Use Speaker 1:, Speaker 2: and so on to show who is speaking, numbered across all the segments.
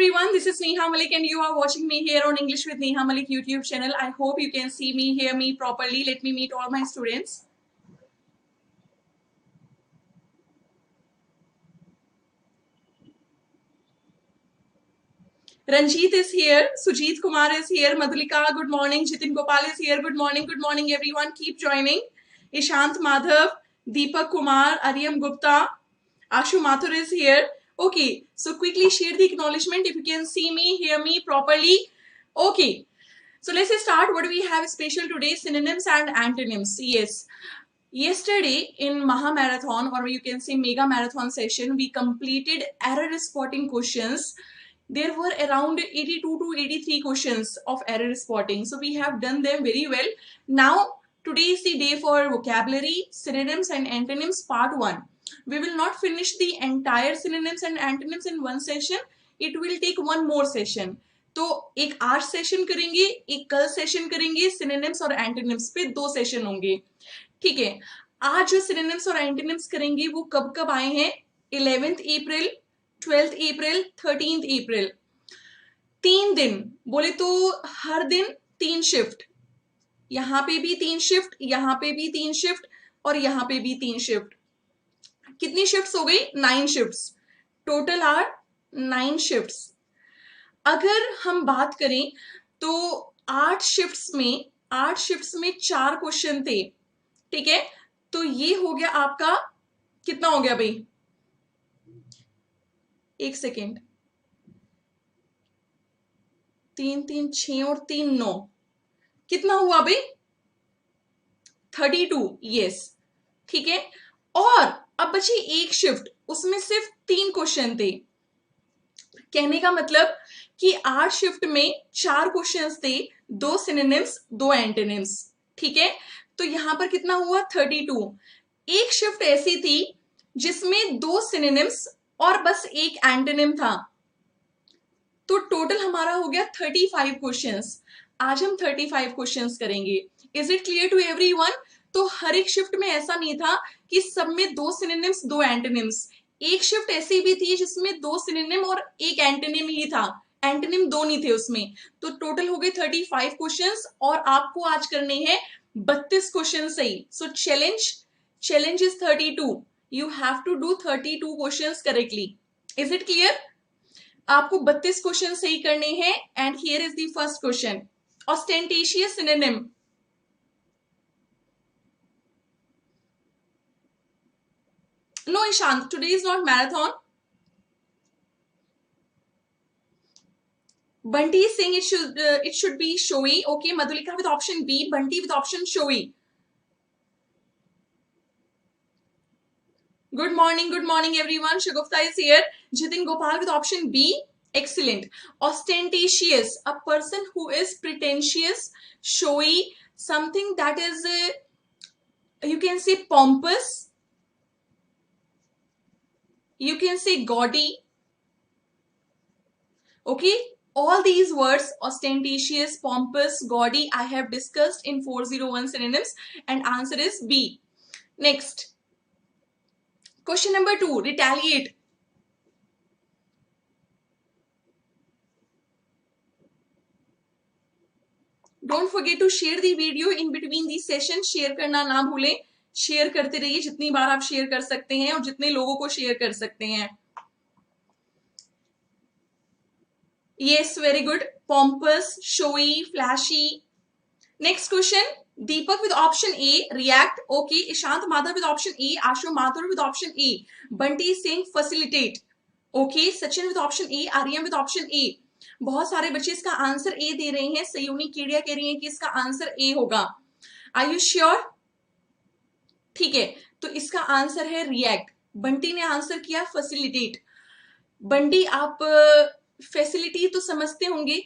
Speaker 1: everyone, this is Neha Malik and you are watching me here on English with Neha Malik YouTube channel. I hope you can see me, hear me properly. Let me meet all my students. Ranjit is here, Sujit Kumar is here, Madhulika, good morning, Jitin Gopal is here, good morning everyone, keep joining. Ishant Madhav, Deepak Kumar, Aryam Gupta, Ashu Mathur is here. Okay, so quickly share the acknowledgement if you can see me, hear me properly. Okay, so let's start. What do we have special today? Synonyms and antonyms. Yes. Yesterday in Maha Marathon, or you can say Mega Marathon session, we completed error spotting questions. There were around 82 to 83 questions of error spotting. So we have done them very well. Now, today is the day for vocabulary, synonyms and antonyms part 1. We will not finish the entire synonyms and antonyms in one session. It will take one more session. तो एक आज session करेंगे, एक कल session करेंगे, synonyms और antonyms पे 2 session होंगे. ठीक है. आज जो सिनोनिम्स और एंटोनिम्स करेंगे वो कब कब आए हैं? 11th अप्रैल, 12th अप्रैल, 13th अप्रैल. 3 दिन बोले तो हर दिन 3 शिफ्ट. यहां पे भी 3 शिफ्ट, यहां पे भी 3 शिफ्ट और यहां पे भी 3 शिफ्ट. कितनी शिफ्ट्स हो गई? 9 शिफ्ट्स. Total are 9 shifts. अगर हम बात करें तो 8 शिफ्ट्स में 4 क्वेश्चन थे. ठीक है. तो ये हो गया आपका, कितना हो गया भाई? एक सेकेंड. 3 3 6 और 3 9, कितना हुआ भाई? 32. यस. ठीक है. और अब बची एक शिफ्ट, उसमें सिर्फ 3 क्वेश्चन थे. कहने का मतलब कि 8 शिफ्ट में 4 क्वेश्चंस थे, 2 सिनोनिम्स, 2 एंटोनिम्स. ठीक है. तो यहां पर कितना हुआ? 32. एक शिफ्ट ऐसी थी जिसमें 2 सिनोनिम्स और बस एक एंटोनिम था. तो टोटल हमारा हो गया 35 क्वेश्चंस. आज हम 35 क्वेश्चंस करेंगे. Is it clear to everyone? तो हर एक शिफ्ट में ऐसा नहीं था कि सब में 2 सिनोनिम्स, 2 एंटोनिम्स. एक शिफ्ट ऐसी भी थी जिसमें 2 सिनोनिम और एक एंटोनिम ही था, एंटोनिम 2 नहीं थे उसमें. तो टोटल हो गए 35 क्वेश्चंस और आपको आज करने हैं 32 क्वेश्चन सही. So challenge is 32. You have to do 32 questions correctly. Is it clear? आपको 32 क्वेश्चन सही करने हैं. And here is the first question. Ostentatious synonym. No, Ishant, today is not marathon. Bunty is saying it should be showy. Okay, Madhulika with option B, Bunty with option showy. Good morning everyone. Shagufta is here. Jitin Gopal with option B. Excellent. Ostentatious, a person who is pretentious, showy, something that is you can say pompous, you can say gaudy. Okay, all these words, ostentatious, pompous, gaudy, I have discussed in 401 synonyms and answer is B. Next, question number 2, retaliate. Don't forget to share the video in between the session. Share करना ना भूलें. Share करते रहिए, जितनी बार आप share कर सकते हैं और जितने लोगों को शेयर कर सकते हैं. Yes, very good. Pompous, showy, flashy. Next question. Deepak with option A, react. Okay. Ishant Madhav with option A. Ashu Mathur with option A. Bunty is saying facilitate. Okay. Sachin with option A. Aryam with option A. बहुत सारे बच्चे इसका answer ए दे रहे हैं. सयोनी केडिया कह रही हैं कि इसका आंसर ए होगा. Are you sure? ठीक है. तो इसका आंसर है रिएक्ट. बंटी ने आंसर किया फैसिलिटेट. बंटी, आप फैसिलिटी तो समझते होंगे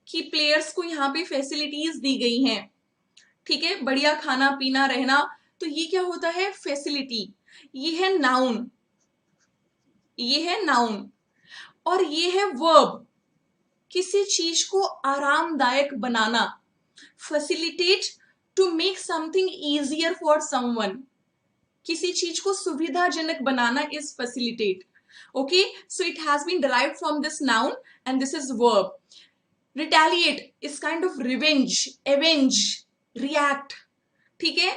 Speaker 1: कि प्लेयर्स को यहाँ पे फैसिलिटीज दी गई हैं. ठीक है. बढ़िया खाना पीना रहना. तो ये क्या होता है? फैसिलिटी. ये है नाउन, ये है नाउन. और ये है वर्ब, किसी चीज को आरामदायक बनाना. Facilitate, to make something easier for someone. किसी चीज को सुविधाजनक बनाना is facilitate. Okay, so it has been derived from this noun and this is verb. Retaliate is kind of revenge, avenge, react. ठीक है,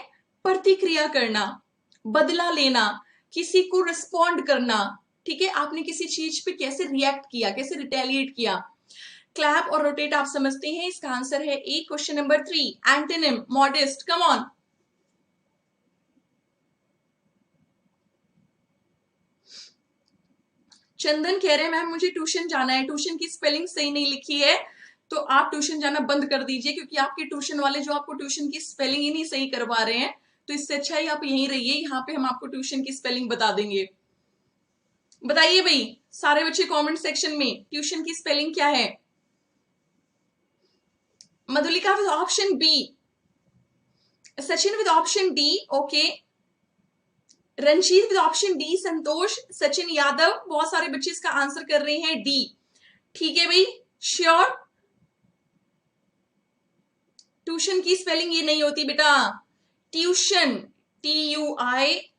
Speaker 1: प्रतिक्रिया करना, बदला लेना, किसी को रिस्पॉन्ड करना. ठीक है, आपने किसी चीज पे कैसे रिएक्ट किया, कैसे रिटेलिएट किया. क्लैप और रोटेट आप समझते हैं, इसका आंसर है A. Question number 3, antonym modest. Come on. Chandan कह रहे हैं मैम मुझे ट्यूशन जाना है, ट्यूशन की स्पेलिंग सही नहीं लिखी है, तो आप ट्यूशन जाना बंद कर दीजिए, क्योंकि आपके ट्यूशन वाले जो आपको ट्यूशन की स्पेलिंग ही नहीं सही करवा रहे हैं, तो इससे अच्छा ही आप यहीं रहिए, यहाँ पे हम आपको ट्यूशन की स्पेलिंग बता देंगे. बताइए भाई सारे बच्चे कमेंट सेक्शन में, ट्यूशन की स्पेलिंग क्या है. Madhulika with option B, Sachin with option D. Okay, Ranjit with option D, Santosh, Sachin Yadav, बहुत सारे बच्चे इसका आंसर कर रहे हैं डी. ठीक है भाई, श्योर. ट्यूशन की स्पेलिंग ये नहीं होती बेटा, tuition, TUI,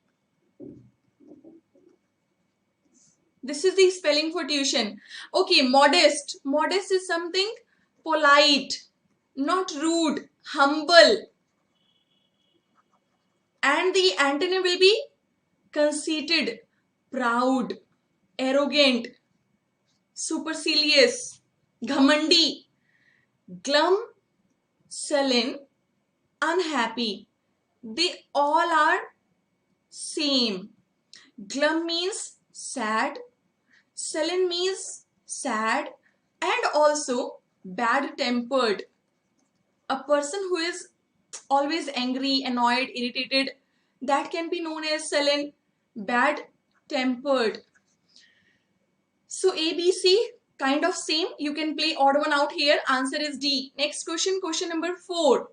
Speaker 1: this is the spelling for tuition. Okay, modest, modest is something polite, not rude, humble, and the antonym will be conceited, proud, arrogant, supercilious, ghamandi, glum, sullen, unhappy. They all are same. Glum means sad, sullen means sad, and also bad tempered. A person who is always angry, annoyed, irritated, that can be known as sullen. Bad tempered. So A, B, C kind of same. You can play odd one out here. Answer is D. Next question, question number 4.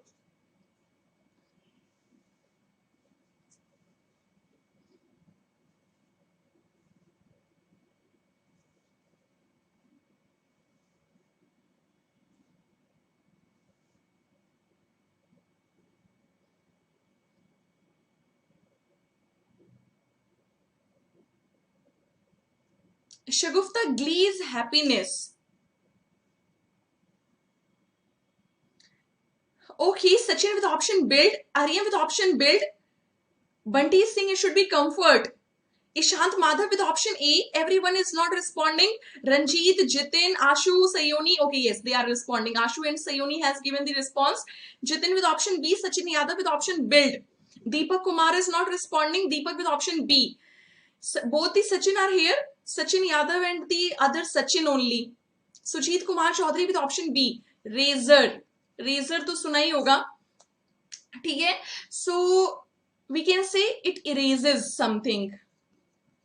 Speaker 1: Shagufta, glee is happiness. Okay, Sachin with option build, Aryan with option build, Bunty is saying it should be comfort. Ishant Madhav with option A, everyone is not responding. Ranjit, Jitin, Ashu, Sayoni, okay, yes, they are responding. Ashu and Sayoni has given the response. Jitin with option B, Sachin Yadav with option build. Deepak Kumar is not responding. Deepak with option B. Both the Sachin are here, Sachin Yadav and the other Sachin only. Sujit Kumar Chaudhary with option B, razor. Razor तो सुना ही होगा, ठीक है. So we can say it erases something,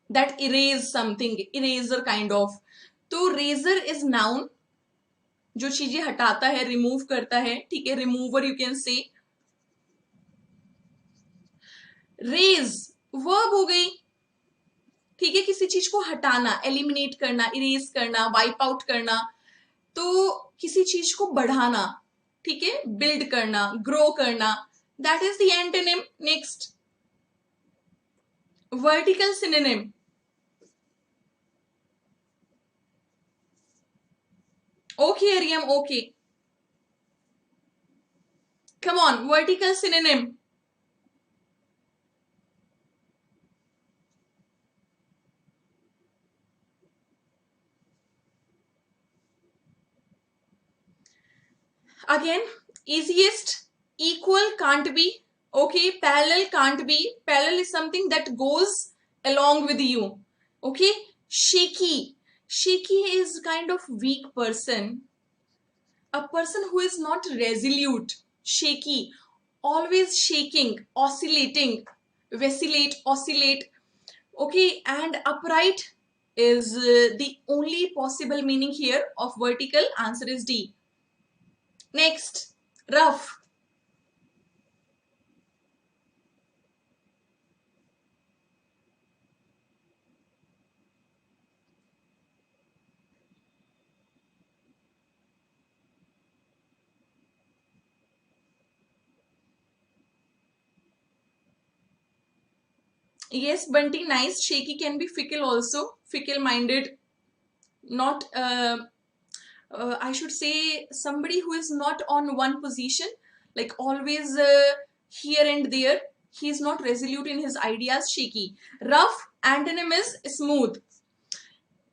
Speaker 1: that erase something, eraser kind of. तो razor is noun, जो चीजें हटाता है, रिमूव करता है, ठीक है, remover you can say. Raise verb हो गई, ठीक है, किसी चीज को हटाना, एलिमिनेट करना, इरेज करना, वाइप आउट करना. तो किसी चीज को बढ़ाना, ठीक है, बिल्ड करना, ग्रो करना, that is the antonym. Next, vertical synonym. Okay, Ariam, okay. Come on, vertical synonym. Again, easiest, equal can't be. Okay, parallel can't be. Parallel is something that goes along with you. Okay, shaky. Shaky is kind of weak person. A person who is not resolute. Shaky, always shaking, oscillating, vacillate, oscillate. Okay, and upright is the only possible meaning here of vertical. Answer is D. Next, rough. Yes, Bunty, nice. Shaky can be fickle also. Fickle-minded. Not, I should say, somebody who is not on one position, like always here and there. He is not resolute in his ideas. Shaky. Rough, antonym is smooth.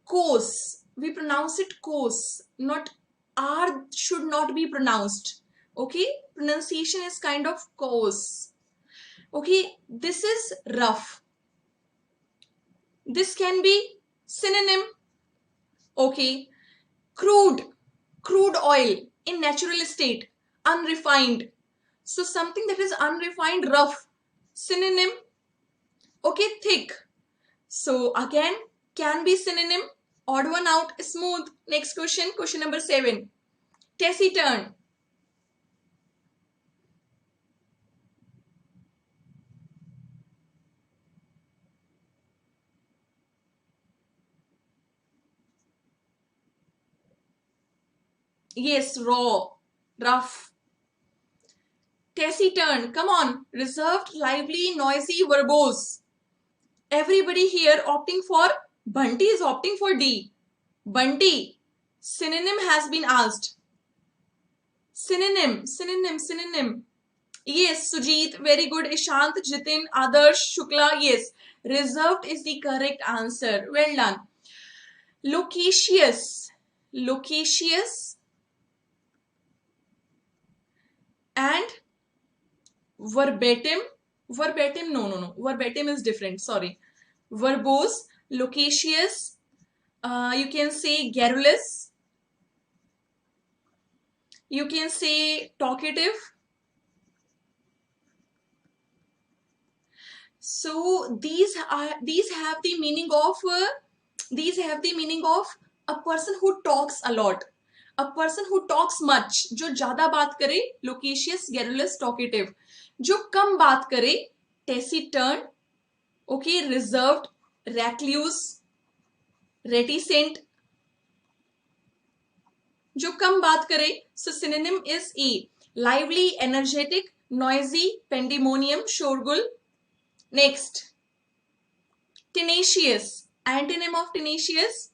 Speaker 1: Coarse. We pronounce it coarse. Not R should not be pronounced. Okay? Pronunciation is kind of coarse. Okay? This is rough. This can be synonym. Okay. Crude. Crude oil in natural state. Unrefined. So something that is unrefined, rough. Synonym. Okay. Thick. So again, can be synonym. Odd one out. Smooth. Next question. Question number 7. Taciturn. Yes, raw, rough. Taciturn, come on. Reserved, lively, noisy, verbose. Everybody here opting for, Bunty is opting for D. Bunty, synonym has been asked. Synonym, synonym, synonym. Yes, Sujit, very good. Ishant, Jitin, Adarsh, Shukla, yes. Reserved is the correct answer. Well done. Loquacious, loquacious and verbatim. Verbatim, no. Verbatim is different, sorry. Verbose, loquacious, you can say garrulous, you can say talkative. So these have the meaning of a person who talks a lot, a person who talks much. जो ज्यादा बात करे loquacious, garrulous, talkative. जो कम बात करे taciturn, okay, reserved, recluse, reticent. जो कम बात करे, so synonym is E. Lively, energetic, noisy, pandemonium, shorgul. Next, tenacious. Antonym of tenacious.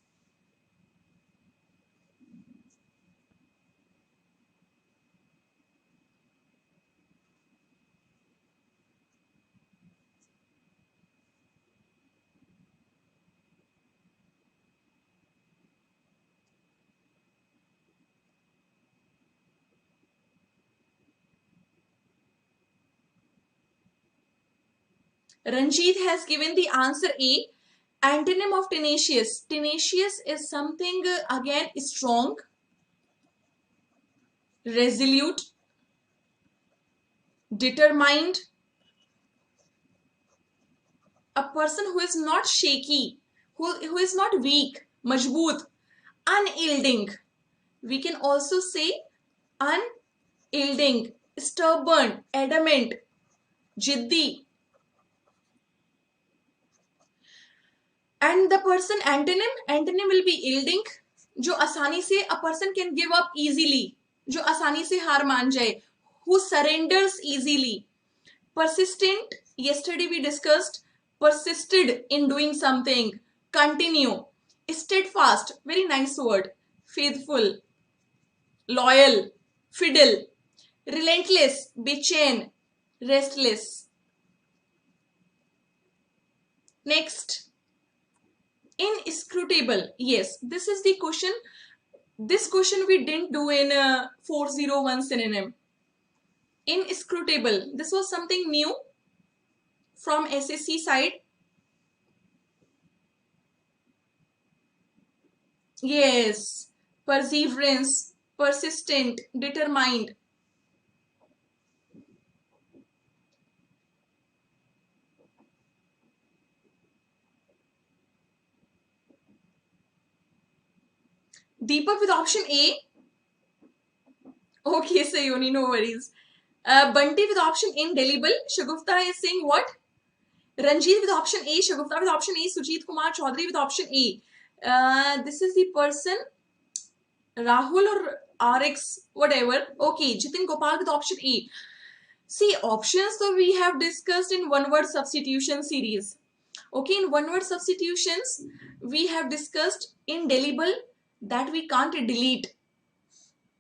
Speaker 1: Ranjit has given the answer A. Antonym of tenacious. Tenacious is something again strong, resolute, determined. A person who is not shaky, who is not weak, majboot, unyielding. We can also say unyielding, stubborn, adamant, jiddi. And the person antonym will be yielding, जो आसानी से a person can give up easily, जो आसानी से हार मान जाए, who surrenders easily. Persistent, yesterday we discussed, persisted in doing something, continue. Steadfast, very nice word. Faithful, loyal, fiddle. Relentless, bechain, restless. Next, inscrutable. Yes, this is the question. This question we didn't do in 401 synonym. Inscrutable. This was something new from SSC side. Yes, perseverance, persistent, determined. Deepak with option A. Okay, Sayoni, no worries. Bunty with option indelible. Shagufta is saying what? Ranjit with option A. Shagufta with option A. Sujit Kumar Chaudhary with option A. This is the person, Rahul or RX, whatever. Okay, Jitin Gopal with option A. See, options so we have discussed in one word substitution series. Okay, in one word substitutions, we have discussed indelible, that we can't delete,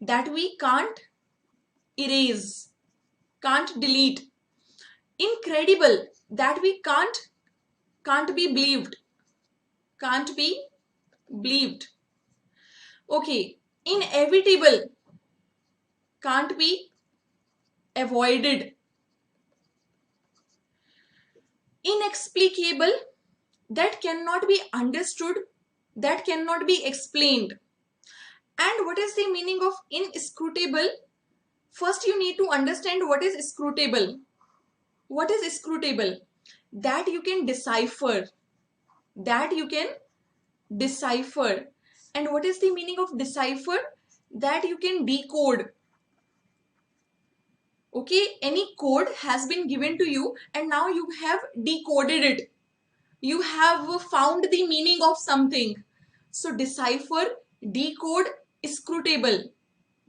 Speaker 1: that we can't erase, can't delete. Incredible, that we can't be believed, can't be believed. Okay, inevitable, can't be avoided. Inexplicable, that cannot be understood, that cannot be explained. And what is the meaning of inscrutable? First you need to understand what is scrutable. What is scrutable? That you can decipher, that you can decipher. And what is the meaning of decipher? That you can decode. Okay, any code has been given to you and now you have decoded it, you have found the meaning of something. So decipher, decode, scrutable,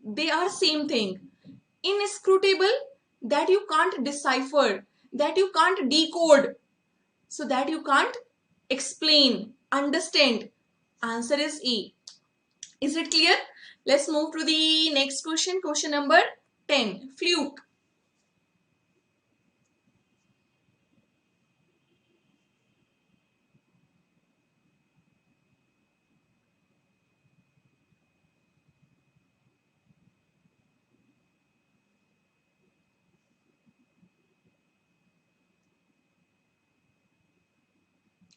Speaker 1: they are same thing. Inscrutable, that you can't decipher, that you can't decode, so that you can't explain, understand. Answer is E. Is it clear? Let's move to the next question. Question number 10. Fluke.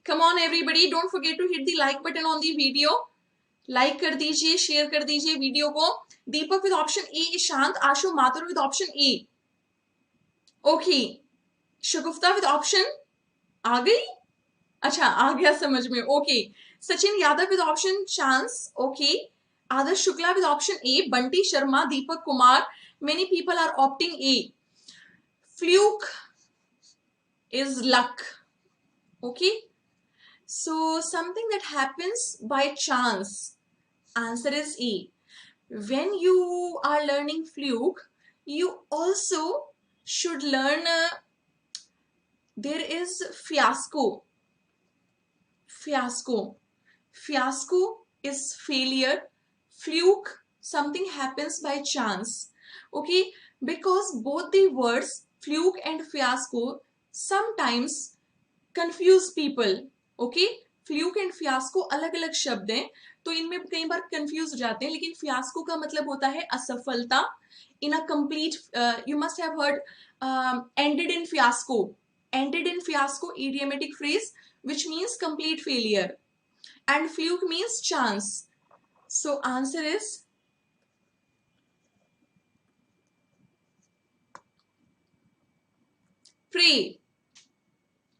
Speaker 1: Come on everybody, don't forget to hit the like button on the video. Like कर दीजिए, share कर दीजिए video को. Deepak with option A, Ishant, Ashu Mathur with option A. Okay, Shagufta with option आ गई, अच्छा आ गया समझ में. Okay, Sachin Yadav with option chance. Okay, Adarsh Shukla with option A, Bunty Sharma, Deepak Kumar. Many people are opting A. Fluke is luck. Okay, so something that happens by chance. Answer is E. When you are learning fluke, you also should learn there is fiasco. Fiasco is failure. Fluke, something happens by chance. Okay, because both the words fluke and fiasco sometimes confuse people. Okay, fluke and fiasco अलग अलग शब्द हैं, तो इनमें कई बार confuse हो जाते हैं. लेकिन फियास्को का मतलब होता है असफलता. In a complete, you must have heard ended in fiasco. Ended in fiasco, idiomatic phrase which means complete failure, and fluke means chance. So answer is pray.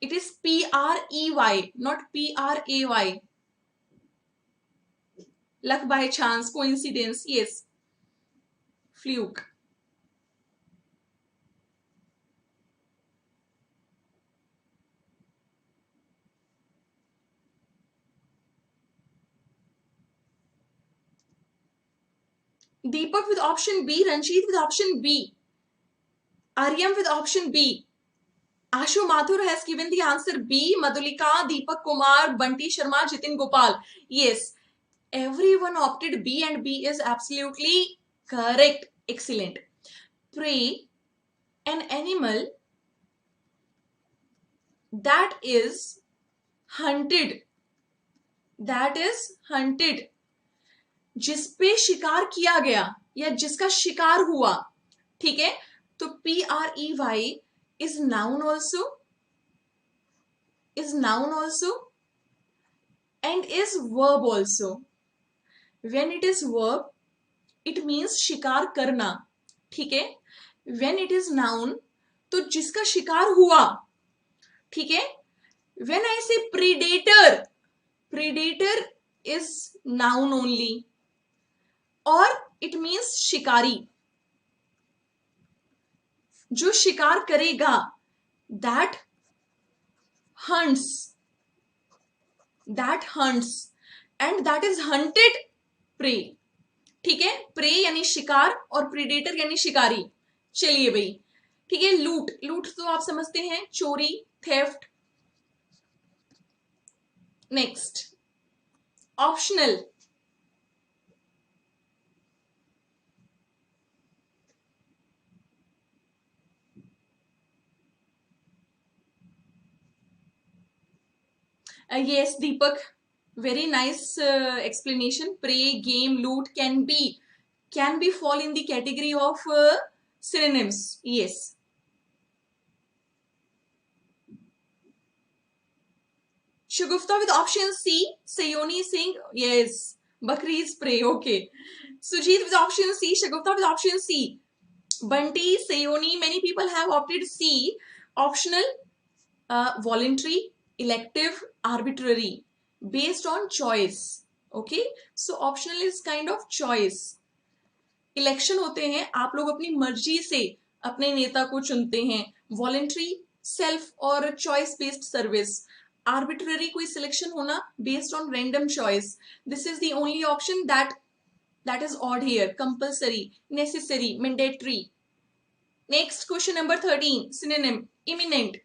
Speaker 1: It is P-R-E-Y, not P-R-A-Y. Luck by chance, coincidence, yes. Fluke. Deepak with option B, Ranjit with option B, Aryam with option B. Ashu Mathur has given the answer B. Madhulika, Deepak Kumar, Bunty Sharma, Jitin Gopal. Yes, everyone opted B and B is absolutely correct. Excellent. Prey, an animal that is hunted. That is hunted. जिस पे शिकार किया गया या जिसका शिकार हुआ. ठीक है, तो P-R-E-Y is noun also, and is verb also. When it is verb, it means शिकार करना. ठीक है, when it is noun, तो जिसका शिकार हुआ. ठीक है, when I say predator, predator is noun only, or it means शिकारी, जो शिकार करेगा. that hunts, and that is hunted prey. ठीक है, prey यानी शिकार और predator यानी शिकारी. चलिए भाई, ठीक है. लूट, लूट तो आप समझते हैं, चोरी, theft. Next, optional. Yes, Deepak, very nice explanation. Prey, game, loot can be fall in the category of synonyms. Yes. Shagufta with option C. Sayoni Singh. Yes. Bakri is prey. Okay. Sujit with option C. Shagufta with option C. Bunty, Sayoni. Many people have opted C. Optional, voluntary, elective, arbitrary, based on choice. Okay. So optional is kind of choice. Election होते हैं, आप लोग अपनी मर्जी से अपने नेता को चुनते हैं. वॉलेंट्री, सेल्फ और चॉइस बेस्ड सर्विस. आर्बिट्ररी कोई सिलेक्शन होना based on random choice. This is the only option that is odd here. Compulsory, necessary, mandatory. Next question number 13. Synonym, imminent.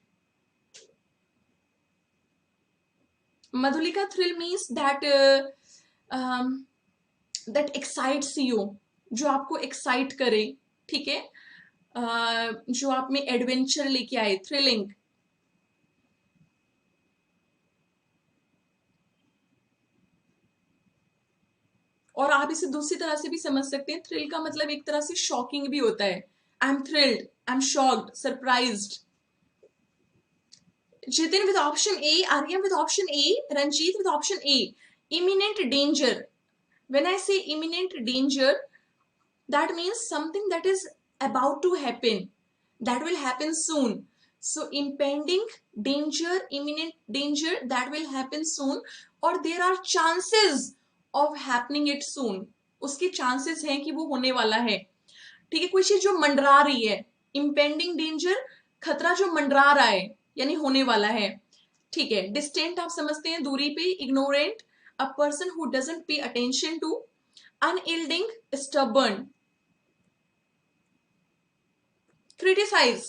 Speaker 1: Madhulika, thrill means that excites you, जो आपको excite करे. ठीक है. जो आप में एडवेंचर लेके आए. थ्रिलिंग. और आप इसे दूसरी तरह से भी समझ सकते हैं. थ्रिल का मतलब एक तरह से शॉकिंग भी होता है. I am thrilled, I am shocked, surprised. Jitin with option A, Aryam with option A, Ranjit with option A. Imminent danger. When I say imminent danger, that means something that is about to happen, that will happen soon. So impending danger, imminent danger, that will happen soon, or there are chances of happening it soon. उसके chances हैं कि वो होने वाला है. ठीक है. कोई चीज जो मंडरा रही है. impending danger, खतरा जो मंडरा रहा है यानी होने वाला है. ठीक है. डिस्टेंट आप समझते हैं दूरी पे. Ignorant, a person who doesn't pay attention to. Unyielding, stubborn. Criticize.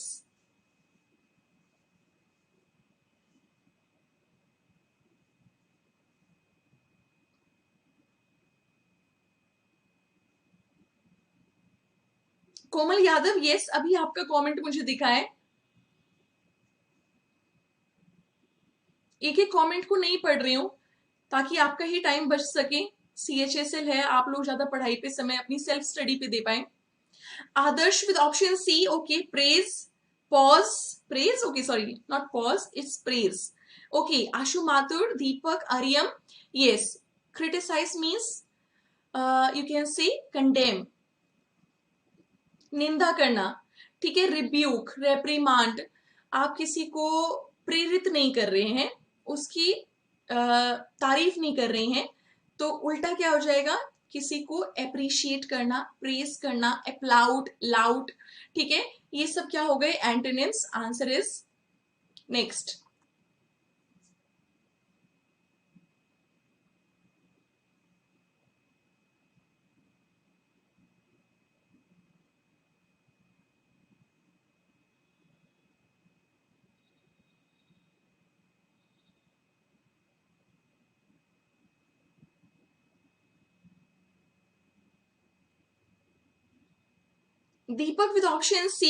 Speaker 1: Komal Yadav, yes, अभी आपका कमेंट मुझे दिखा है. एक एक कमेंट को नहीं पढ़ रही हूं ताकि आपका ही टाइम बच सके. CHSL है, आप लोग ज्यादा पढ़ाई पे समय अपनी सेल्फ स्टडी पे दे पाए. Adarsh with option C. Okay. Praise, pause, praise. Okay, sorry, not pause, it's praise. Okay. Ashu Mathur, Deepak, Aryam, yes. Criticise means you can say condemn, निंदा करना. ठीक है. Rebuke, reprimand. आप किसी को प्रेरित नहीं कर रहे हैं, उसकी तारीफ नहीं कर रहे हैं, तो उल्टा क्या हो जाएगा. किसी को अप्रिशिएट करना, प्रेज करना, अप्लाउड, लाउड. ठीक है. ये सब क्या हो गए antonyms. Answer is next. Deepak with option C.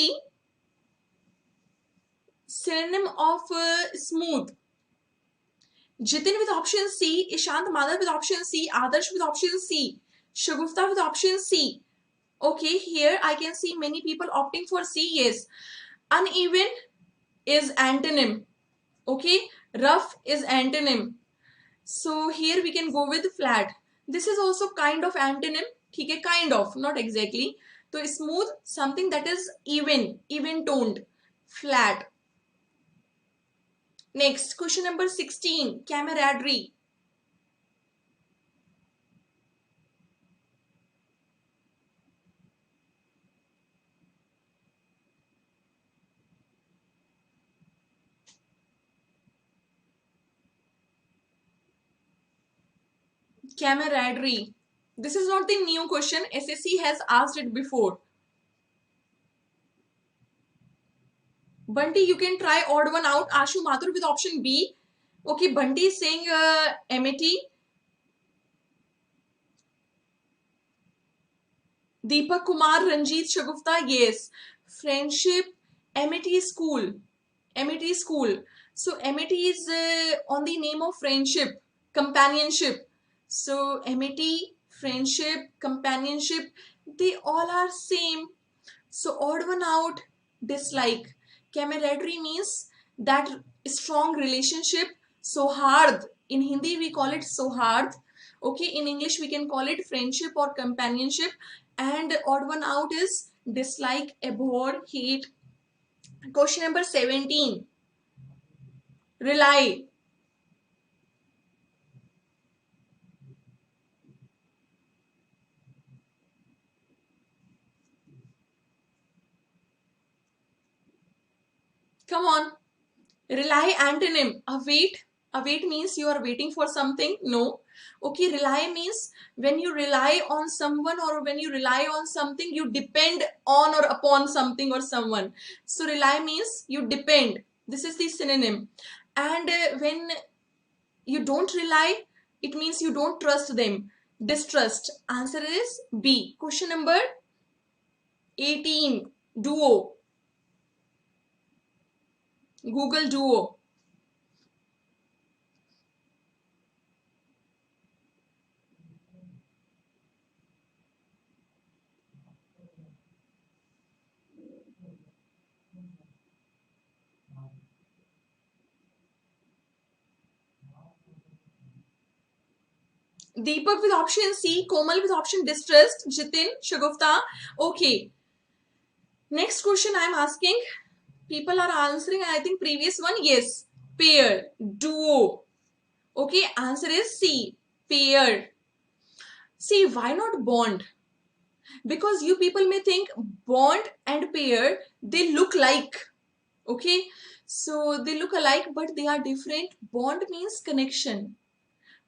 Speaker 1: Synonym of smooth. Jitin with option C. Ishant Madhav with option C. Adarsh with option C. Shagufta with option C. Okay, here I can see many people opting for C. Yes. Uneven is antonym. Okay. Rough is antonym. So here we can go with flat. This is also kind of antonym. ठीक है, kind of, not exactly. तो smooth, something that is even toned. Flat. Next, question number 16. Camaraderie. Camaraderie. This is not the new question. SSC has asked it before. Bunty, you can try odd one out. Ashu Mathur with option B. Okay, Bunty is saying amity. Deepak Kumar, Ranjit Shagufta, yes. Friendship, amity is cool. Amity is cool. So amity is on the name of friendship, companionship. So amity, friendship, companionship, they all are same. So odd one out, dislike. Camaraderie means that strong relationship. So hard. In Hindi we call it so hard. Okay, in English we can call it friendship or companionship. And odd one out is dislike, abhor, hate. Question number 17. Rely. Come on. Rely antonym. Await. Await means you are waiting for something. No. Okay, rely means when you rely on someone or when you rely on something, you depend on or upon something or someone. So rely means you depend. This is the synonym. And when you don't rely, it means you don't trust them. Distrust. Answer is B. Question number 18. Duo. Google Duo. Deepak with option C, Komal with option distressed, Jitin, Shagufta. Okay. Next question I'm asking. People are answering, I think previous one, yes. Pair, duo. Okay, answer is C, pair. See, why not bond? Because you people may think bond and pair, they look like. Okay, so they look alike, but they are different. Bond means connection.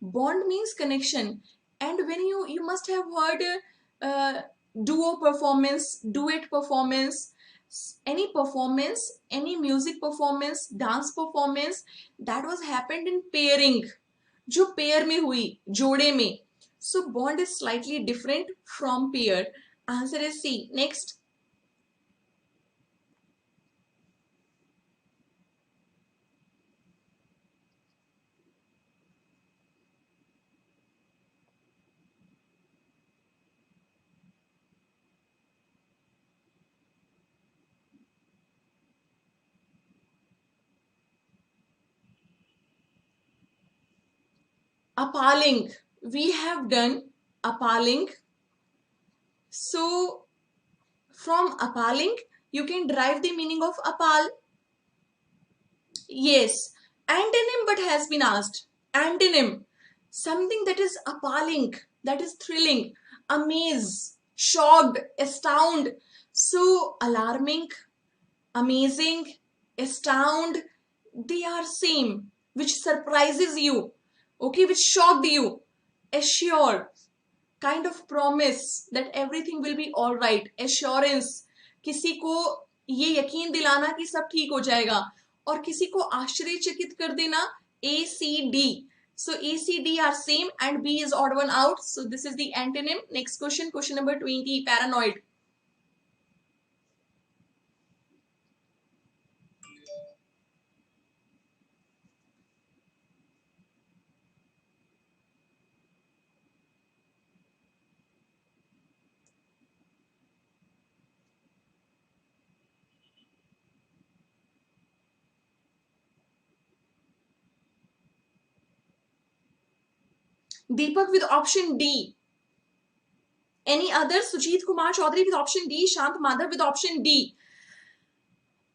Speaker 1: Bond means connection. And when you must have heard uh, duo performance, duet performance, any performance, any music performance, dance performance that was happened in pairing, जो pair में हुई, जोड़े में. So bond is slightly different from pair. Answer is C. Next. Appalling. We have done appalling. So from appalling, you can derive the meaning of appal. Yes, antonym but has been asked. Antonym, something that is appalling, that is thrilling, amaze, shocked, astound. So alarming, amazing, astound, they are same, which surprises you, okay, which shocked you. Assure, kind of promise that everything will be all right. Assurance, किसी को ये यकीन दिलाना कि सब ठीक हो जाएगा, और किसी को आश्चर्यचकित कर देना. A, C, D. So A, C, D are same and B is odd one out. So this is the antonym. Next question, question number 20. Paranoid. Deepak with option D. Any other? Sujit Kumar Chaudhary with option D. Shant Madhav with option D.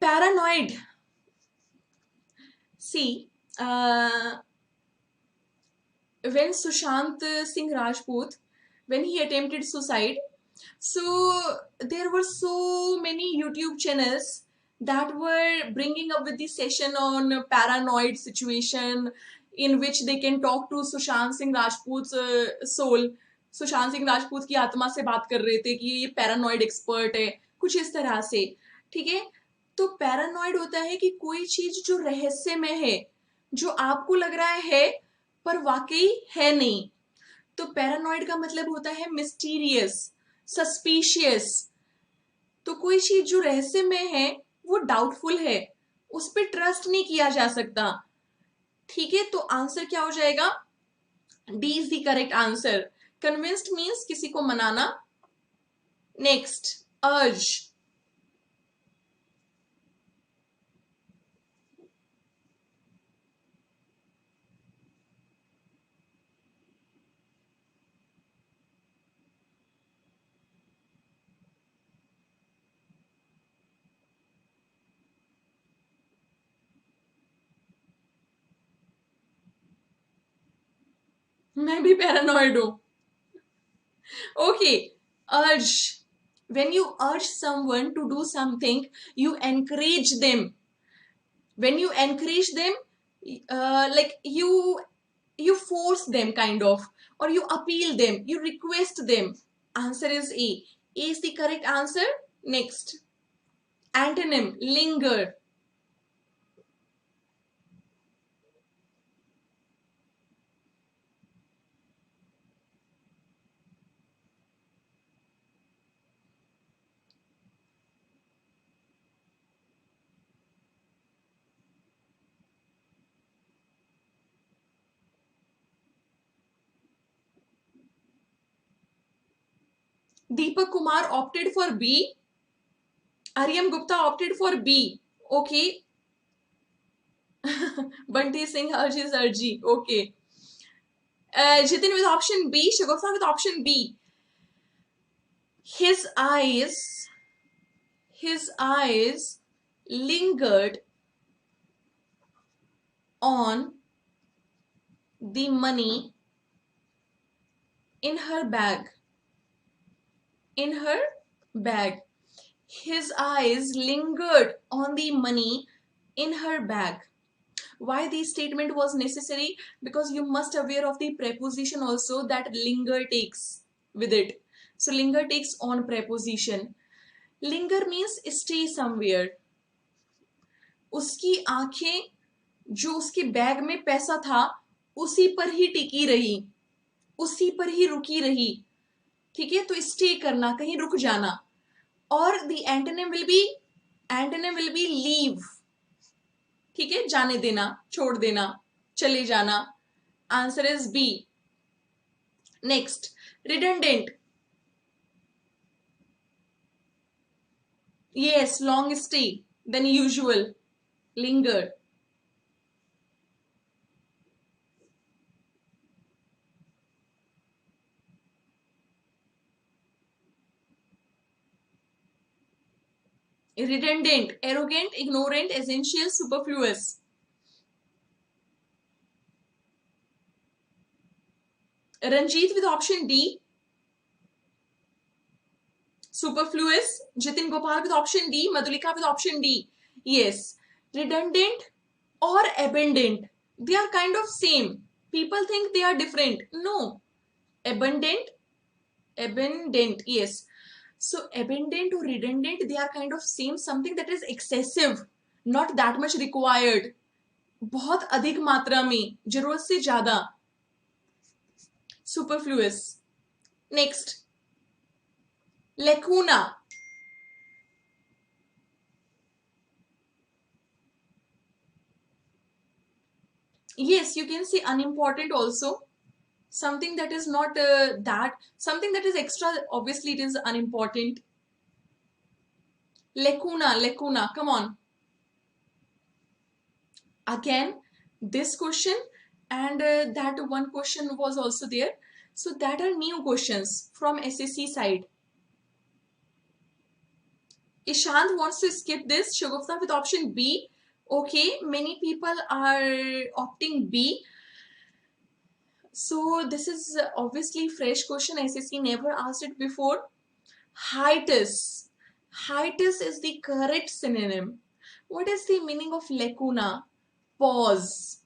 Speaker 1: Paranoid. See, when Sushant Singh Rajput, when he attempted suicide, so there were so many YouTube channels that were bringing up with the session on paranoid situation, in which they can talk to Sushant Singh Rajput's soul. Sushant Singh Rajput की आत्मा से बात कर रहे थे कि ये paranoid expert है, कुछ इस तरह से. ठीक है, तो पैरानॉइड होता है कि कोई चीज जो रहस्यमय है, जो आपको लग रहा है पर वाकई है नहीं। तो पैरानॉइड का मतलब होता है मिस्टीरियस, सस्पिशियस। तो कोई चीज जो रहस्य में है वो डाउटफुल है, उस पर ट्रस्ट नहीं किया जा सकता। ठीक है, तो आंसर क्या हो जाएगा? D is the correct answer. Convinced means किसी को मनाना। नेक्स्ट, अर्ज। मैं भी पैरानॉइड हूं। ओके, अर्ज। When you urge someone to do something, you encourage them. When you encourage them, like you force them kind of, or you appeal them, you request them. Answer is A. A is the correct answer. Next, antonym, linger. Deepak Kumar opted for B. Aryam Gupta opted for B. Okay. Bunty Singh, Arji Sarji. Okay. Jitin with option B. Shagufta with option B. His eyes lingered on the money in her bag. In her bag. His eyes lingered on the money in her bag. Why this statement was necessary? Because you must aware of the preposition also that linger takes with it. So linger takes on preposition. Linger means stay somewhere. उसकी आंखें जो उसके bag में पैसा था उसी पर ही टिकी रही, उसी पर ही रुकी रही। ठीक है, तो स्टे करना, कहीं रुक जाना। और the antonym will be leave. ठीक है, जाने देना, छोड़ देना, चले जाना। Answer is B. Next, redundant. Yes, long stay than usual, linger. Redundant, arrogant, ignorant, essential, superfluous. Ranjit with option D. Superfluous. Jitin Gopal with option D. Madhulika with option D. Yes. Redundant or abundant, they are kind of same. People think they are different. No. Abundant, yes. So abundant or redundant, they are kind of same. Something that is excessive, not that much required. बहुत अधिक मात्रा में, जरूरत से ज्यादा। Superfluous. Next, lacuna. Yes, you can say unimportant also. Something that is not something that is extra, obviously it is unimportant. Lacuna, come on. Again, this question and that one question was also there. So that are new questions from SSC side. Ishant wants to skip this. Shagufta with option B. Okay, many people are opting B. So this is obviously fresh question. SSC never asked it before. Hiatus. Hiatus is the correct synonym. What is the meaning of lacuna? Pause.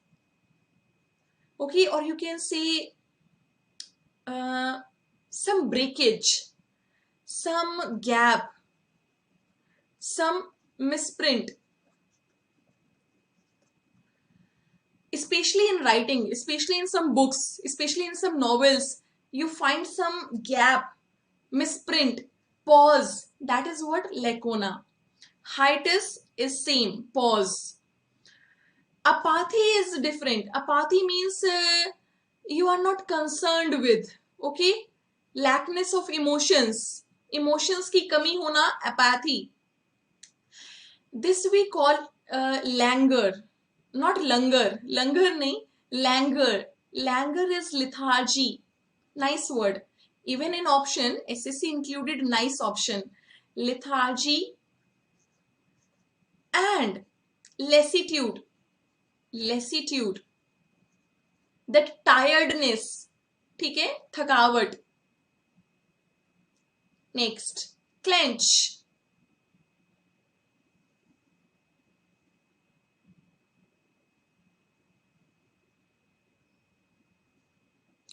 Speaker 1: Okay, or you can say some breakage, some gap, some misprint. especially in writing, especially in some books, especially in some novels, you find some gap, misprint, pause. That is what lacuna. Hiatus is same, pause. Apathy is different. Apathy means you are not concerned with. Okay, lackness of emotions, emotions की कमी होना, apathy. This we call languor, not languor. Languor nahi, languor. Languor is lethargy. Nice word. Even in option, SSC included nice option. Lethargy and lassitude. Lassitude. That tiredness. ठीक है, थकावट. Next, clench.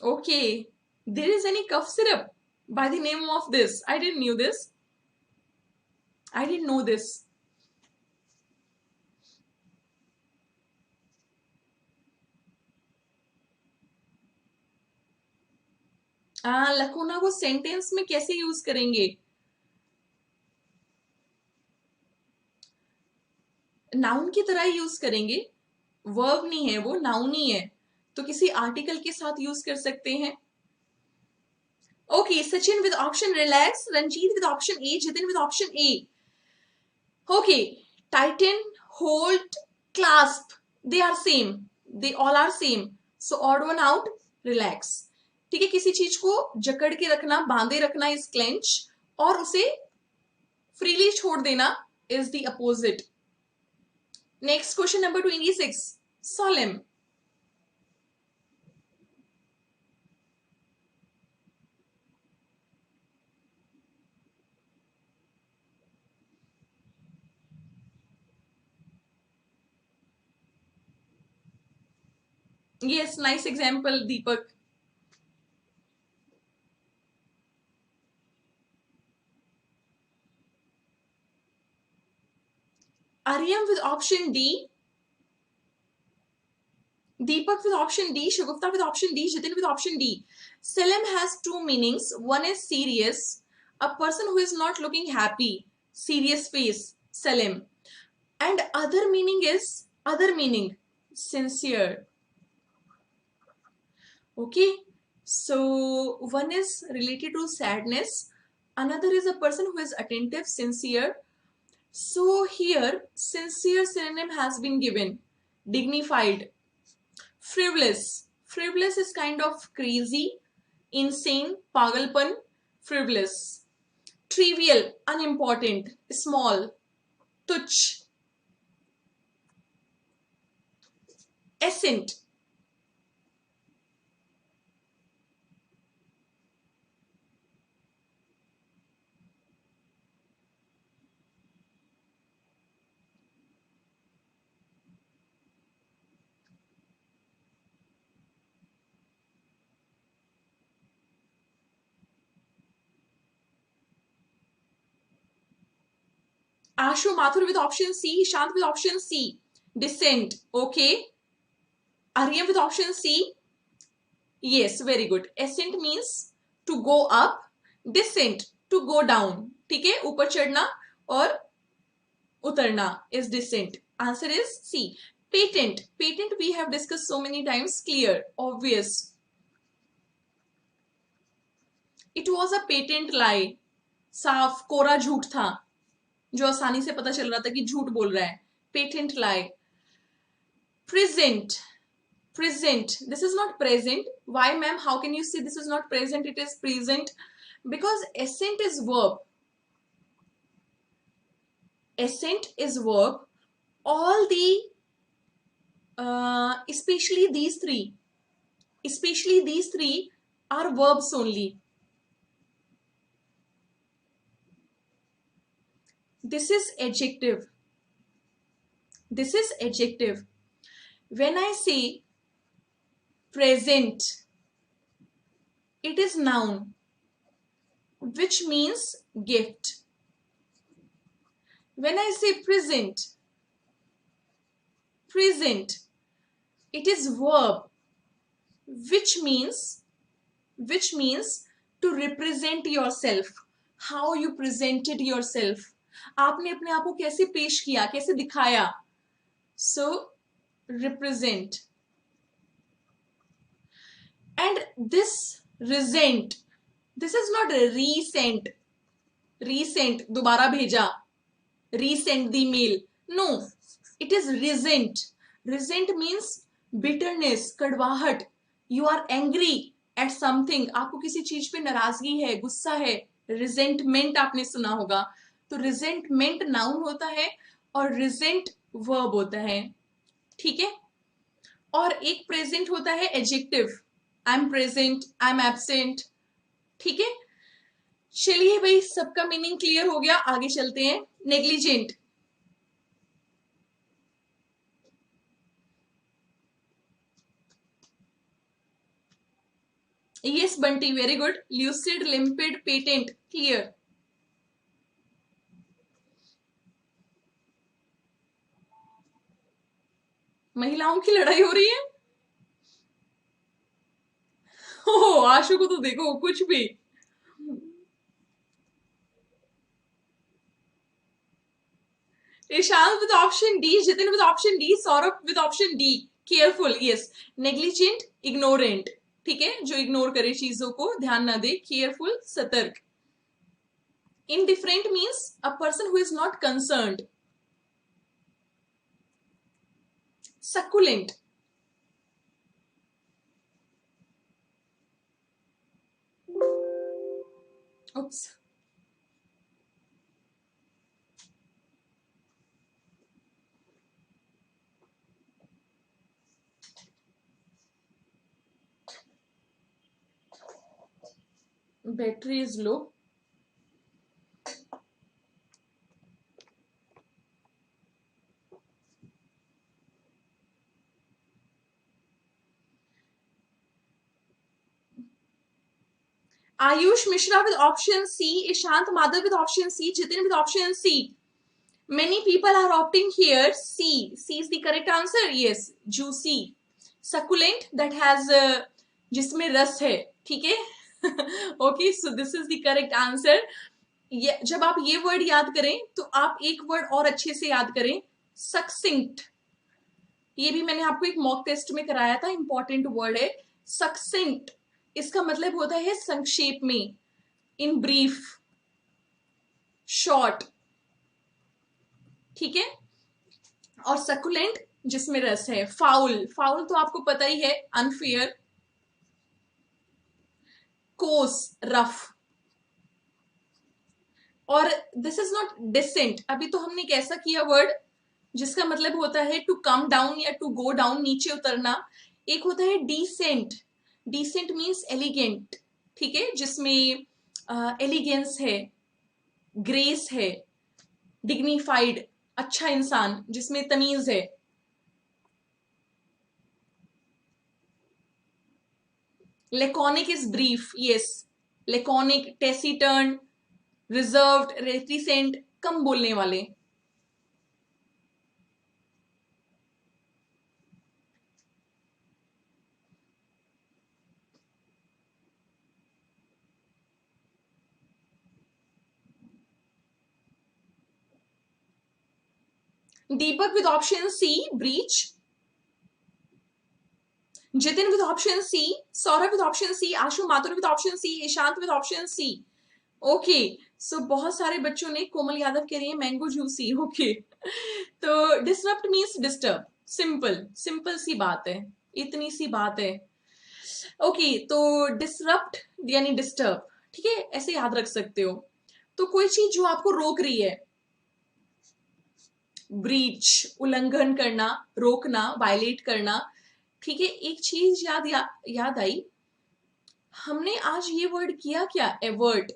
Speaker 1: Okay, there is any cough syrup by the name of this. I didn't knew this. I didn't know this. Lacuna को sentence में कैसे use करेंगे? Noun की तरह ही use करेंगे. वर्ब नहीं है वो, नाउन ही है, तो किसी आर्टिकल के साथ यूज कर सकते हैं. Okay, Sachin with option relax, Ranjit with option A, Jitin with option A. Okay, tighten, hold, clasp, they are same, they all are same. So odd one out, relax. ठीक है, किसी चीज को जकड़ के रखना, बांधे रखना इज क्लेंच, और उसे फ्रीली छोड़ देना is the opposite. Next question number 26, solemn. Yes, nice example, Deepak. Aryam with option D, Deepak with option D, Shagufta with option D, Jitin with option D. Solemn has two meanings. One is serious, a person who is not looking happy, serious face, solemn. And other meaning, sincere. Okay, so one is related to sadness, another is a person who is attentive, sincere. So here sincere synonym has been given. Dignified. Frivolous. Frivolous is kind of crazy, insane, pagalpan, frivolous. Trivial, unimportant, small, tuch. Essent. Ashu Mathur with option C, Shant with option C. Descent. Okay. Aryam with option C. Yes, very good. Ascent means to go up, descent to go down. ठीक है, ऊपर चढ़ना और उतरना is descent. Answer is C. Patent. Patent we have discussed so many times. Clear, obvious. It was a patent lie. साफ कोरा झूठ था जो आसानी से पता चल रहा था कि झूठ बोल रहा है. Patent lie. Present. Present. This is not present. Why, ma'am? How can you say this is not present? It is present because assent is verb. Assent is verb. All the especially these three are verbs only. This is adjective. This is adjective. When I say present, it is noun, which means gift. When I say present, It is verb, which means to represent yourself. How you presented yourself. आपने अपने आप को कैसे पेश किया, कैसे दिखाया. So represent. And this resent, this is not resent. Resent दोबारा भेजा, resend the mail. No, it is resent. Resent means bitterness, कड़वाहट. You are angry at something. आपको किसी चीज पे नाराजगी है, गुस्सा है. Resentment आपने सुना होगा. तो resentment noun होता है और resent verb होता है. ठीक है. और एक प्रेजेंट होता है adjective. I am present, I am absent. ठीक है. चलिए भाई, सबका मीनिंग क्लियर हो गया, आगे चलते हैं. Negligent. Yes Bunty, very good. Lucid, लिम्पिड, patent, clear. महिलाओं की लड़ाई हो रही है. ओह, आशु को तो देखो कुछ भी. Ishant with option D, Jitin with option D, Saurabh with option D. Careful, yes. Negligent, ignorant. ठीक है, जो इग्नोर करे चीजों को, ध्यान ना दे. केयरफुल, सतर्क. Indifferent means a person who is not concerned. Succulent. Oops. Battery is low. Ayush Mishra with option C, Ishant Madhav with option C, Jitin with option C. Many people are opting here C. C is the correct answer. Yes, juicy. Succulent, that has जिसमें रस है. ठीक है. Okay, so this is the correct answer. जब आप ये word याद करें तो आप एक वर्ड और अच्छे से याद करें, सक्सिंक्ट. ये भी मैंने आपको एक मॉक टेस्ट में कराया था. इंपॉर्टेंट वर्ड है सक्सिंक्ट. इसका मतलब होता है संक्षेप में, इन ब्रीफ, शॉर्ट. ठीक है. और सकुलेंट जिसमें रस है. फाउल, फाउल तो आपको पता ही है, अनफेयर. कोस, रफ. और दिस इज नॉट डिसेंट. अभी तो हमने कैसा किया वर्ड जिसका मतलब होता है टू कम डाउन या टू गो डाउन, नीचे उतरना. एक होता है डिसेंट. Decent means elegant. ठीक है, जिसमें एलिगेंस है, ग्रेस है, डिग्निफाइड, अच्छा इंसान, जिसमें तमीज है. Laconic is brief. Yes, laconic, taciturn, reserved, reticent, कम बोलने वाले. Deepak with option C, breach. Jitin with option C, Saurabh with option C, Ashu Mathur with option C, Ishant with option C. Okay, so बहुत सारे बच्चों ने, कोमल यादव कह रही है मैंगो जूसी. ओके, तो disrupt means disturb. Simple, simple सी बात है, इतनी सी बात है. ओके, तो डिसरप्ट यानी डिस्टर्ब. ठीक है, ऐसे याद रख सकते हो. तो कोई चीज जो आपको रोक रही है, ब्रीच, उल्लंघन करना, रोकना, वायलेट करना. ठीक है. एक चीज याद आई, हमने आज ये वर्ड किया क्या, एवर्ट.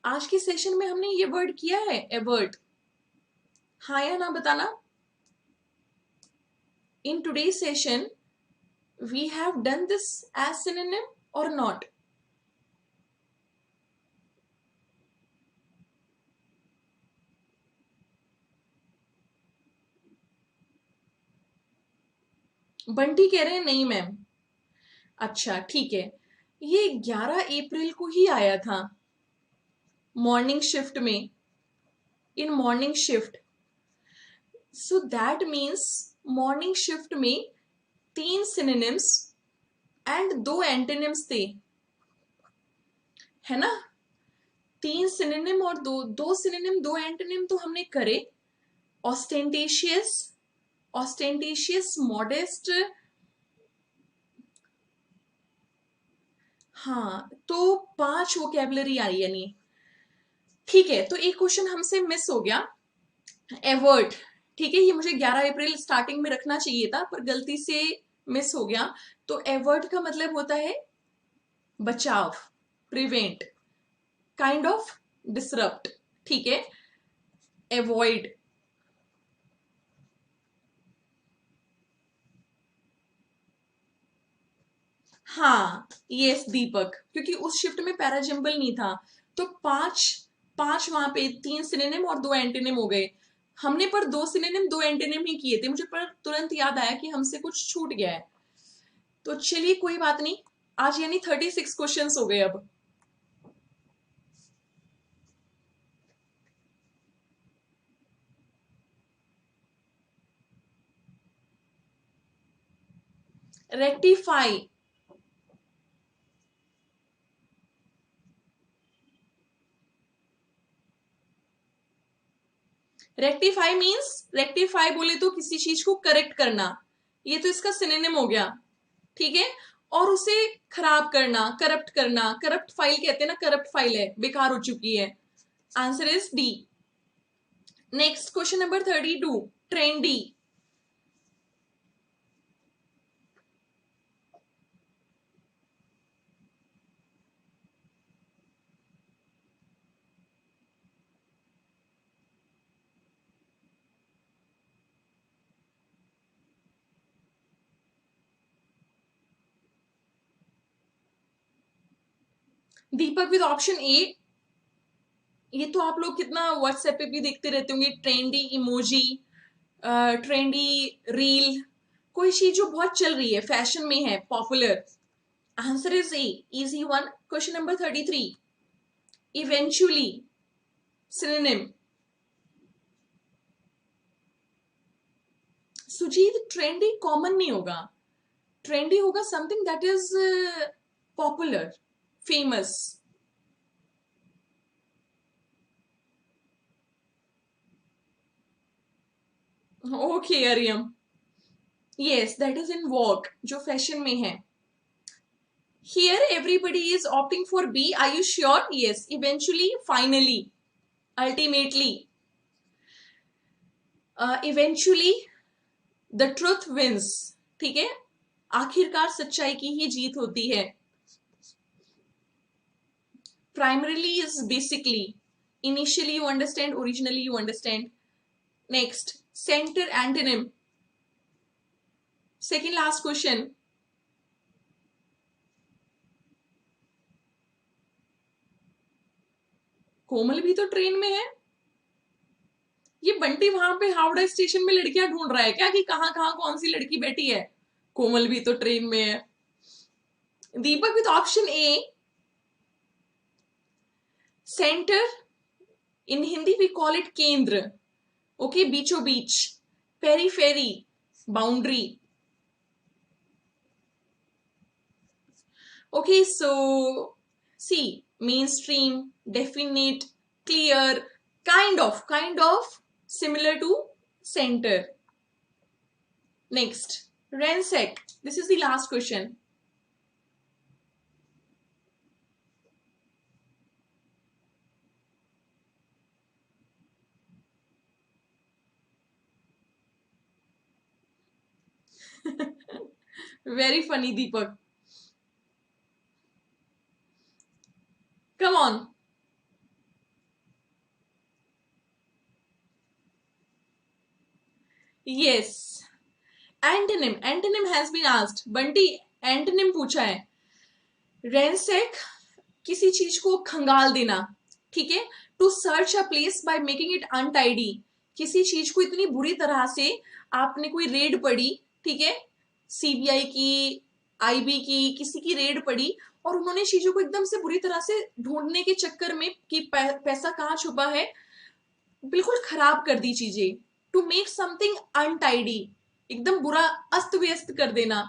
Speaker 1: आज के सेशन में हमने ये वर्ड किया है, एवर्ट. हाँ या ना बताना. In today session we have done this as synonym और नॉट. बंटी कह रहे हैं नहीं मैम। अच्छा ठीक है, ये 11 अप्रैल को ही आया था मॉर्निंग शिफ्ट में, in morning shift. So that means morning shift में 3 सिनोनिम्स एंड 2 एंटोनिम्स थे, है ना। 3 सिनोनिम और दो सिनोनिम 2 एंटोनिम तो हमने करे। ऑस्टेंटेशियस, ऑस्टेंटेशियस, मॉडेस्ट, हाँ तो 5 वोकेबलरी आई यानी। ठीक है, तो एक क्वेश्चन हमसे मिस हो गया, एवर्ट। ठीक है, ये मुझे 11 अप्रैल स्टार्टिंग में रखना चाहिए था पर गलती से मिस हो गया। तो एवर्ट का मतलब होता है बचाव, प्रिवेंट, काइंड ऑफ डिसरप्ट। ठीक है, एवॉइड। हाँ यस दीपक, क्योंकि उस शिफ्ट में पैराजिम्बल नहीं था, तो पांच पांच वहां पे 3 सिनोनिम और 2 एंटोनिम हो गए। हमने पर 2 सिनोनिम 2 एंटोनिम ही किए थे, मुझे पर तुरंत याद आया कि हमसे कुछ छूट गया है। तो चलिए कोई बात नहीं, आज यानी 36 क्वेश्चंस हो गए अब। रेक्टिफाई, रेक्टिफाई मींस, रेक्टिफाई बोले तो किसी चीज को करेक्ट करना, ये तो इसका सिनोनिम हो गया। ठीक है, और उसे खराब करना, करप्ट करना, करप्ट फाइल कहते हैं ना, करप्ट फाइल है, बेकार हो चुकी है। Answer is D. Next question number 32, trendy. Deepak with option ए, ये तो आप लोग कितना व्हाट्सएप पे भी देखते रहते होंगे, ट्रेंडी इमोजी, ट्रेंडी रील, कोई चीज जो बहुत चल रही है, फैशन में है, popular. Answer is A, easy one. Question number 33, eventually, synonym. Sujit trendy common नहीं होगा, ट्रेंडी होगा something that is popular, famous. Okay Ariyam, yes that is in vogue, जो फैशन में है। Here everybody is opting for B. Are you sure? Yes. Eventually, finally, ultimately, eventually, the truth wins. ठीक है, आखिरकार सच्चाई की ही जीत होती है। Primarily is basically, initially you understand, originally you understand. Next, center antonym. Second last question. कोमल भी तो trend में है। ये बंटी वहां पे हावड़ा स्टेशन में लड़कियां ढूंढ रहा है क्या कि कहां कहां कौन सी लड़की बैठी है। कोमल भी तो ट्रेन में है। Deepak with option A, centre, in Hindi we call it kendra, okay, बीचों बीच, periphery, boundary. Okay so C, mainstream, definite, clear, kind of similar to centre. Next, ransack, this is the last question. Very funny, Deepak. Come on. Yes. Antonym. Antonym has been asked. Bunty antonym पूछा है। रेंसेक, किसी चीज को खंगाल देना। ठीक है, to search a place by making it untidy, किसी चीज को इतनी बुरी तरह से आपने कोई रेड पड़ी, ठीक है, सीबीआई की, आईबी की, किसी की रेड पड़ी और उन्होंने चीजों को एकदम से बुरी तरह से ढूंढने के चक्कर में कि पैसा कहाँ छुपा है, बिल्कुल खराब कर दी चीजें, टू मेक समथिंग अनटाइडी, एकदम बुरा अस्त व्यस्त कर देना।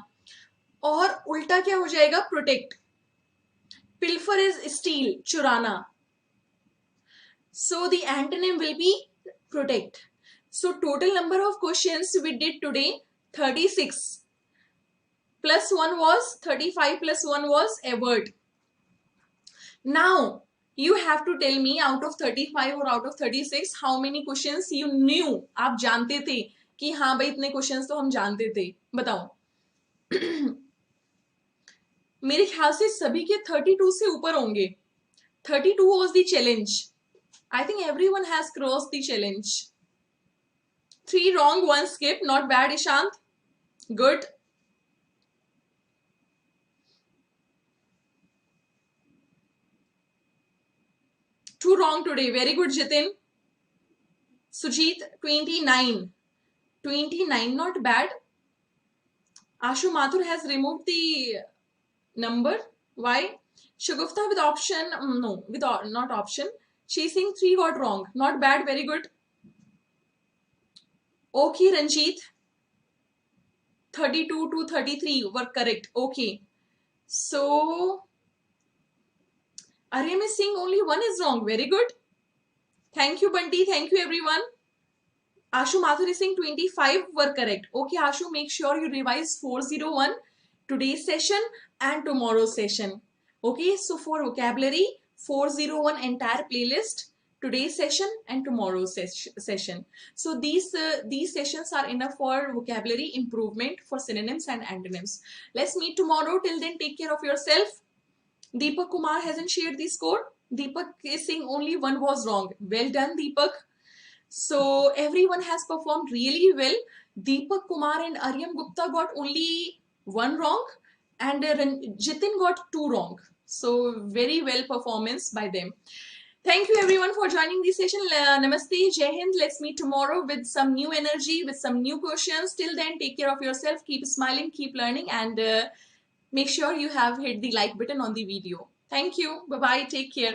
Speaker 1: और उल्टा क्या हो जाएगा, प्रोटेक्ट। पिल्फर इज स्टील, चुराना। So the antonym will be protect. So total number of questions we did today 36. Plus 1 was 35, plus 1 was avert. Now you have to tell me out of 35 or out of 36 how many questions you knew, आप जानते थे कि हाँ भाई इतने questions तो हम जानते थे, बताओ। मेरे ख्याल से सभी के 32 से ऊपर होंगे। 32 was the challenge. I think everyone has crossed the challenge. 3 wrong, 1 skip. Not bad, Ishant. Good. Two wrong today. Very good, Jitin. Sujit, 29. 29, not bad. Ashu Mathur has removed the number. Why? Shagufta with option. No, with not option. She's saying 3 got wrong. Not bad. Very good. Okay, Ranjit. 32 to 33 were correct. Okay. So, Aryam is saying only 1 is wrong. Very good. Thank you, Bunty. Thank you, everyone. Ashu Mathur is saying 25 were correct. Okay, Ashu, make sure you revise 401 today's session and tomorrow's session. Okay, so for vocabulary, 401 entire playlist, today's session and tomorrow's session. So these sessions are enough for vocabulary improvement for synonyms and antonyms. Let's meet tomorrow. Till then, take care of yourself. Deepak Kumar hasn't shared the score. Deepak is saying only 1 was wrong. Well done, Deepak. So everyone has performed really well. Deepak Kumar and Aryam Gupta got only 1 wrong and Jitin got 2 wrong. So very well performance by them. Thank you everyone for joining this session. Namaste, Jai Hind. Let's meet tomorrow with some new energy, with some new questions. Till then, take care of yourself. Keep smiling, keep learning, and make sure you have hit the like button on the video. Thank you. Bye-bye. Take care.